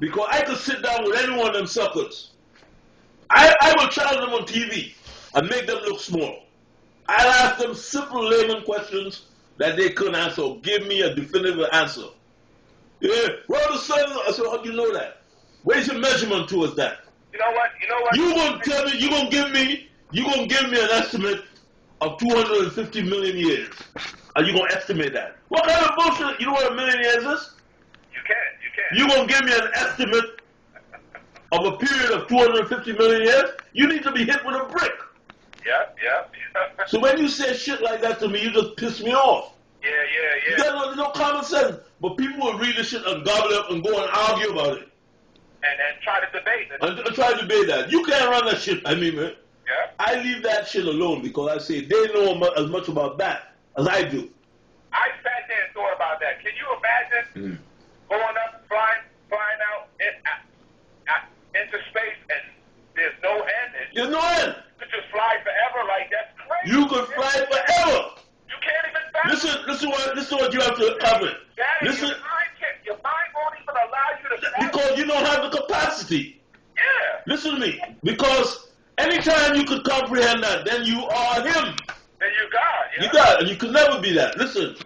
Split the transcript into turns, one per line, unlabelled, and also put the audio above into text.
because I could sit down with any one of them suckers. I will challenge them on TV and make them look small. I'll ask them simple layman questions that they couldn't answer. Give me a definitive answer. Yeah, where the sun? I said, how do you know that? Where's your measurement towards that?
You know what?
You gonna tell me? You gonna give me an estimate of 250 million years? Are you gonna estimate that? What kind of bullshit? You know what a million years is?
You can't.
You gonna give me an estimate of a period of 250 million years? You need to be hit with a brick.
Yep.
So when you say shit like that to me, you just piss me off.
Yeah.
You got no common sense. But people will read this shit and gobble it up and go and argue about it.
And try to debate it.
And try to debate that. You can't run that shit. I mean, man.
Yeah.
I leave that shit alone because I say they know as much about that as I do.
I sat there and thought about that. Can you imagine going up, flying out into space, and there's no end?
There's no end.
You could just fly forever, like that's crazy.
You could fly forever.
You can't even fathom.
Listen what you have to cover.
Listen. Your mind won't even allow you to fathom.
Because you don't have the capacity.
Yeah.
Listen to me. Because anytime you could comprehend that, then you are him.
Then you God. Yeah.
You God, and you could never be that. Listen.